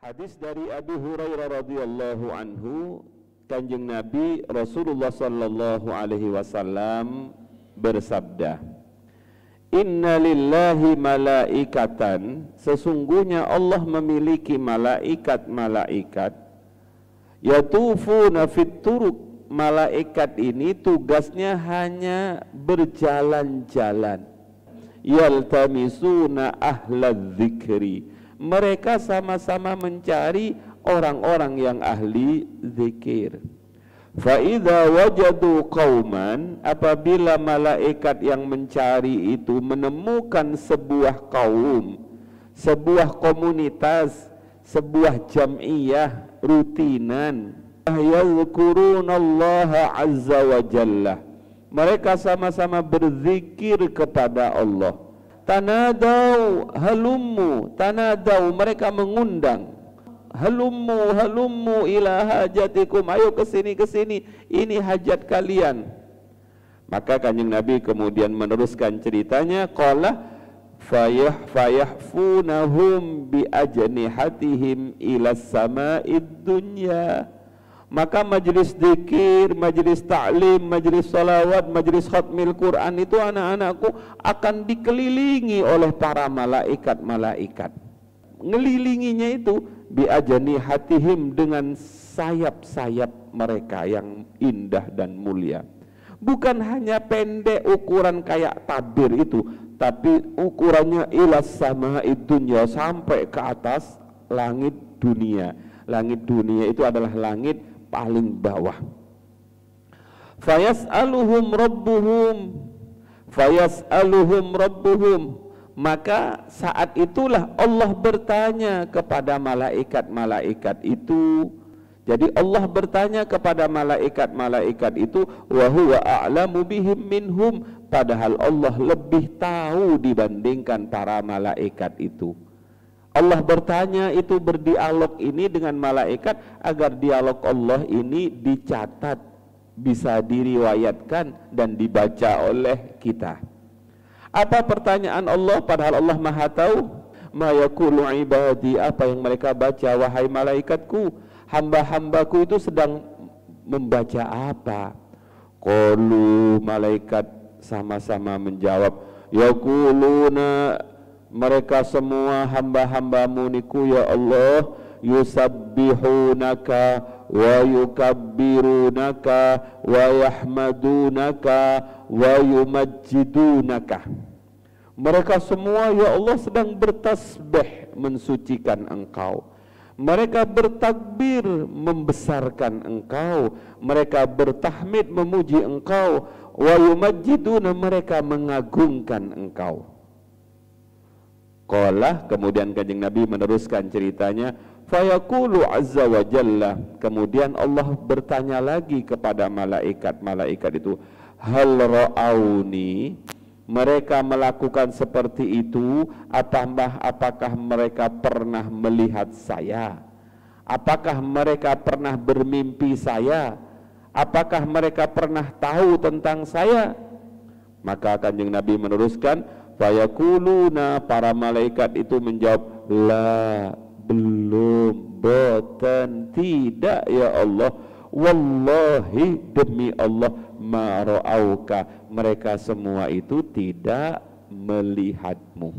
Hadis dari Abu Hurairah radhiyallahu anhu, Kanjeng Nabi Rasulullah sallallahu alaihi wasallam bersabda, "Inna lillahi malaikatan," sesungguhnya Allah memiliki malaikat-malaikat, yatufuna fit turuq. Malaikat ini tugasnya hanya berjalan-jalan. Yaltamisuna ahlal dzikri, mereka sama-sama mencari orang-orang yang ahli zikir. Fa idza wajadu qauman, apabila malaikat yang mencari itu menemukan sebuah kaum, sebuah komunitas, sebuah jam'iyah rutinan, yazkurunallaha azza wa jalla, mereka sama-sama berzikir kepada Allah. Tanadau halummu, tanadau, mereka mengundang, halummu ila hajatikum, ayo kesini, ini hajat kalian. Maka Kanjeng Nabi kemudian meneruskan ceritanya, qala fayahfunahum bi ajnihatihim ila sama'id dunya. Maka majlis zikir, majlis ta'lim, majlis salawat, majlis khatmil Quran itu anak-anakku akan dikelilingi oleh para malaikat-malaikat. Ngelilinginya itu biajani hatihim, dengan sayap-sayap mereka yang indah dan mulia. Bukan hanya pendek ukuran kayak tabir itu, tapi ukurannya ilas sama'id dunya, sampai ke atas langit dunia. Langit dunia itu adalah langit paling bawah. Fayas'aluhum rabbuhum, maka saat itulah Allah bertanya kepada malaikat-malaikat itu. Jadi Allah bertanya kepada malaikat-malaikat itu, wa huwa a'lamu bihim minhum, padahal Allah lebih tahu dibandingkan para malaikat itu. Allah bertanya itu, berdialog ini dengan malaikat agar dialog Allah ini dicatat, bisa diriwayatkan dan dibaca oleh kita. Apa pertanyaan Allah padahal Allah Maha tahu? Ma yaqulu ibadi, apa yang mereka baca wahai malaikatku? Hamba-hambaku itu sedang membaca apa? Qalu, malaikat sama-sama menjawab, yaquluna, mereka semua hamba-hambamu niku ya Allah, yusabbihunaka wa yukabbirunaka wa yahmadunaka wa yumajjidunaka. Mereka semua ya Allah sedang bertasbih mensucikan Engkau. Mereka bertakbir membesarkan Engkau. Mereka bertahmid memuji Engkau. Wa yumajjiduna, mereka mengagungkan Engkau. Qala, kemudian Kanjeng Nabi meneruskan ceritanya, fayaqulu azza wa jalla, kemudian Allah bertanya lagi kepada malaikat-malaikat itu, hal ra'auni, mereka melakukan seperti itu, apakah mereka pernah melihat saya? Apakah mereka pernah bermimpi saya? Apakah mereka pernah tahu tentang saya? Maka Kanjeng Nabi meneruskan, fayaquluna, para malaikat itu menjawab, la, belum, boten, tidak ya Allah, wallahi, demi Allah, ma ra'auka, mereka semua itu tidak melihatmu.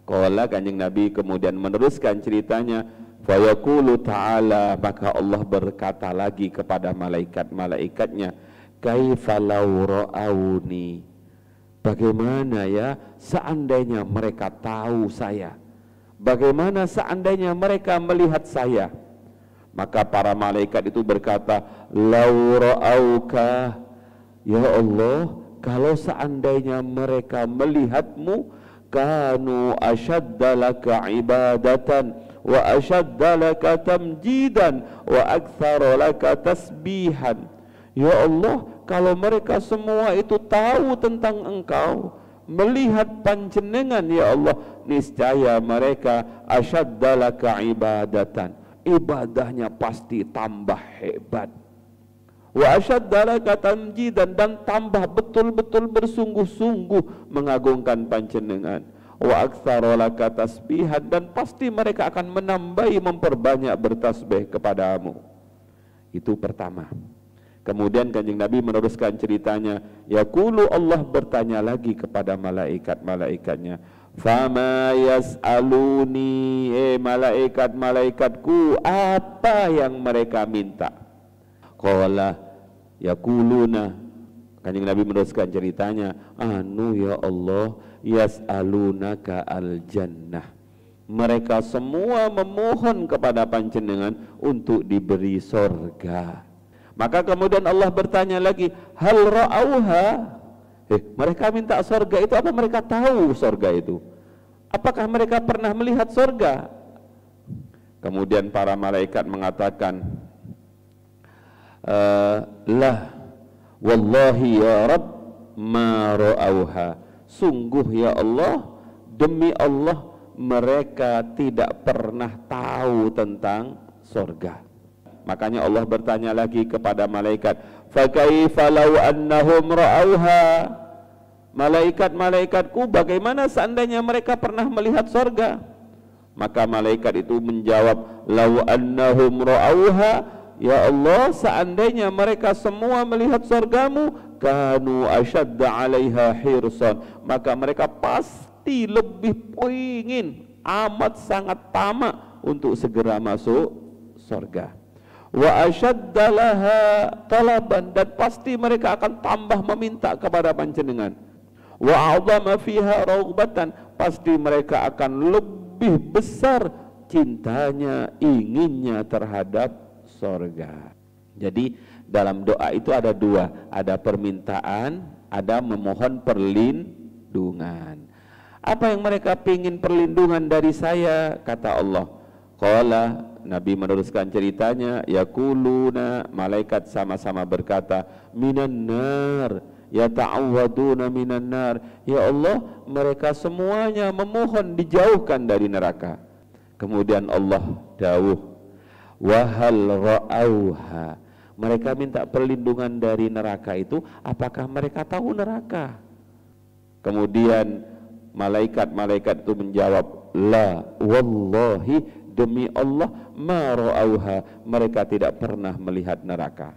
Qala, Kanjeng Nabi kemudian meneruskan ceritanya, fayaqulu ta'ala, maka Allah berkata lagi kepada malaikat-malaikatnya, kaifa law ra'auni, bagaimana ya seandainya mereka tahu saya? Bagaimana seandainya mereka melihat saya? Maka para malaikat itu berkata, lau ra'auka, ya Allah, kalau seandainya mereka melihatmu, kanu ashadda laka ibadatan wa ashadda laka tamjidan wa aktsara laka tasbihan. Ya Allah, kalau mereka semua itu tahu tentang Engkau, melihat panjenengan ya Allah, niscaya mereka asyadda laka ibadatan, ibadahnya pasti tambah hebat, wa asyadda laka tamjidan, dan tambah betul-betul bersungguh-sungguh mengagungkan panjenengan, wa aktsara laka tasbihan, dan pasti mereka akan menambahi, memperbanyak bertasbih kepadamu. Itu pertama. Kemudian Kanjeng Nabi meneruskan ceritanya, yaqulu, Allah bertanya lagi kepada malaikat-malaikatnya, fama yas'aluni, malaikat-malaikatku, apa yang mereka minta? Qala yaquluna, Kanjeng Nabi meneruskan ceritanya, anu ya Allah, yas'alunaka al-jannah, mereka semua memohon kepada panjenengan untuk diberi sorga. Maka kemudian Allah bertanya lagi, hal ra'auha, mereka minta sorga itu, apa mereka tahu sorga itu? Apakah mereka pernah melihat sorga? Kemudian para malaikat mengatakan, lah wallahi ya Rabb ma ra'auha, sungguh ya Allah, demi Allah, mereka tidak pernah tahu tentang sorga. Makanya Allah bertanya lagi kepada malaikat, fakaifa law annahum ra'auha, malaikat-malaikatku, bagaimana seandainya mereka pernah melihat sorga? Maka malaikat itu menjawab, law annahum ra'auha, ya Allah, seandainya mereka semua melihat sorgamu, kanu asyadda 'alaiha hirsan, maka mereka pasti lebih ingin, amat sangat tamak untuk segera masuk sorga. Wa asyadda laha talaban, dan pasti mereka akan tambah meminta kepada panjenengan. Wa a'zama fiha raghbatan, pasti mereka akan lebih besar cintanya, inginnya terhadap sorga. Jadi dalam doa itu ada dua, ada permintaan, ada memohon perlindungan. Apa yang mereka ingin perlindungan dari saya? Kata Allah. Qala, Nabi meneruskan ceritanya, yaquluna, malaikat sama-sama berkata, minan nar, yata'awwaduna minan nar, ya Allah, mereka semuanya memohon dijauhkan dari neraka. Kemudian Allah dawuh, wahal ra'auha, mereka minta perlindungan dari neraka itu, apakah mereka tahu neraka? Kemudian malaikat-malaikat itu menjawab, la wallahi, demi Allah, ma ra'auha, mereka tidak pernah melihat neraka.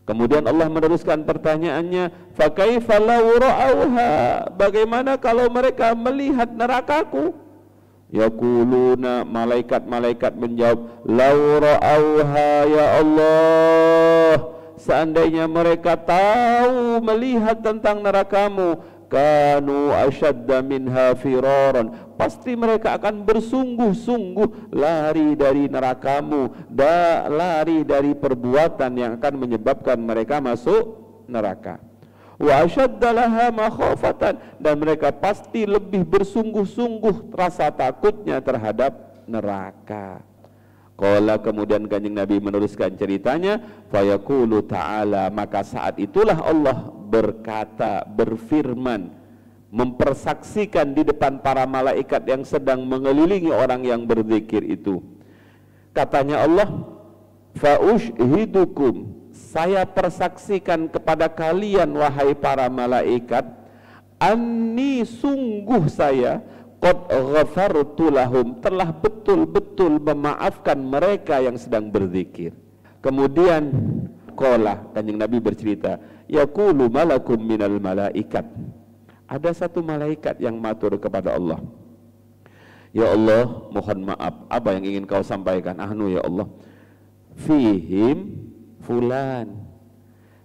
Kemudian Allah meneruskan pertanyaannya, fa kaifa law ra'auha, bagaimana kalau mereka melihat nerakaku? Yaquluna, malaikat-malaikat menjawab, law ra'auha ya Allah, seandainya mereka tahu melihat tentang nerakamu, kanu asyadda minha firaran, pasti mereka akan bersungguh-sungguh lari dari nerakamu, lari dari perbuatan yang akan menyebabkan mereka masuk neraka. Wa asyadda laha makhafatan, dan mereka pasti lebih bersungguh-sungguh rasa takutnya terhadap neraka. Qala, kemudian Kanjeng Nabi meneruskan ceritanya, fayaqulu ta'ala, maka saat itulah Allah berkata, berfirman, mempersaksikan di depan para malaikat yang sedang mengelilingi orang yang berzikir itu. Katanya Allah, fa ushhidukum, saya persaksikan kepada kalian wahai para malaikat, anni, sungguh saya, qad ghafartu lahum, telah betul-betul memaafkan mereka yang sedang berzikir. Kemudian qala, Kanjeng Nabi bercerita, yaqulu malakum minal malaikat, ada satu malaikat yang matur kepada Allah, ya Allah, mohon maaf, apa yang ingin kau sampaikan? Ahnu ya Allah, fihim fulan,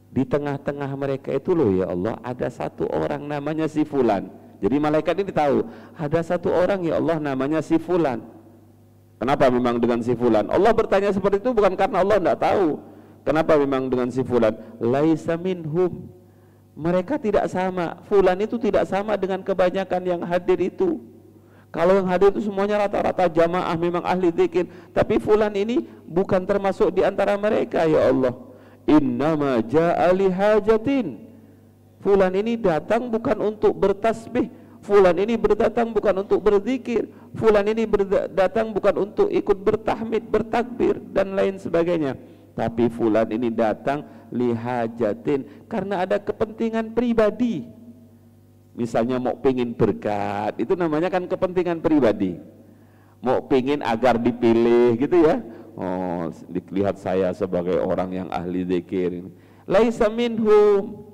di tengah-tengah mereka itu loh ya Allah, ada satu orang namanya si fulan. Jadi malaikat ini tahu ada satu orang ya Allah namanya si fulan. Kenapa memang dengan si fulan? Allah bertanya seperti itu bukan karena Allah tidak tahu. Kenapa memang dengan si fulan? Laisa minhum, mereka tidak sama. Fulan itu tidak sama dengan kebanyakan yang hadir itu. Kalau yang hadir itu semuanya rata-rata jamaah, memang ahli zikir, tapi fulan ini bukan termasuk di antara mereka ya Allah. Innama ja'a li hajatin, fulan ini datang bukan untuk bertasbih, fulan ini berdatang bukan untuk berzikir, fulan ini berdatang bukan untuk ikut bertahmid, bertakbir dan lain sebagainya, tapi fulan ini datang lihajatin, karena ada kepentingan pribadi. Misalnya mau pingin berkat, itu namanya kan kepentingan pribadi. Mau pingin agar dipilih gitu ya. Oh, dilihat saya sebagai orang yang ahli zikir. Laisa minhum.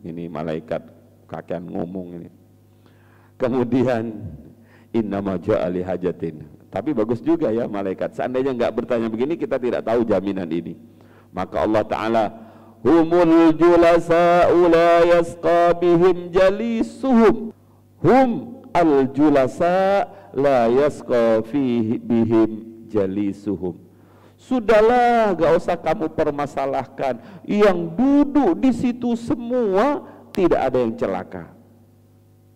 Ini malaikat kakean ngomong ini. Kemudian innama ja'a li hajatin. Tapi bagus juga ya malaikat. Seandainya enggak bertanya begini, kita tidak tahu jaminan ini. Maka Allah Ta'ala, humul julasa'u la yasqa bihim jalisuhum. Hum al julasa la yasqa bihim jalisuhum. Sudahlah, gak usah kamu permasalahkan. Yang duduk di situ semua tidak ada yang celaka.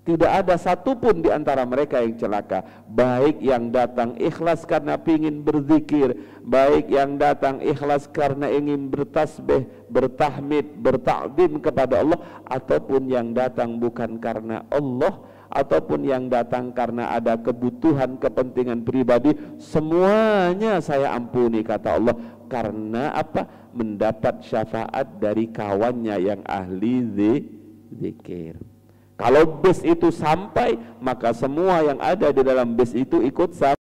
Tidak ada satupun di antara mereka yang celaka. Baik yang datang ikhlas karena ingin berzikir, baik yang datang ikhlas karena ingin bertasbih, bertahmid, bertakdim kepada Allah, ataupun yang datang bukan karena Allah, ataupun yang datang karena ada kebutuhan kepentingan pribadi, semuanya saya ampuni, kata Allah. Karena apa? Mendapat syafaat dari kawannya yang ahli zikir. Kalau bus itu sampai, maka semua yang ada di dalam bus itu ikut sampai.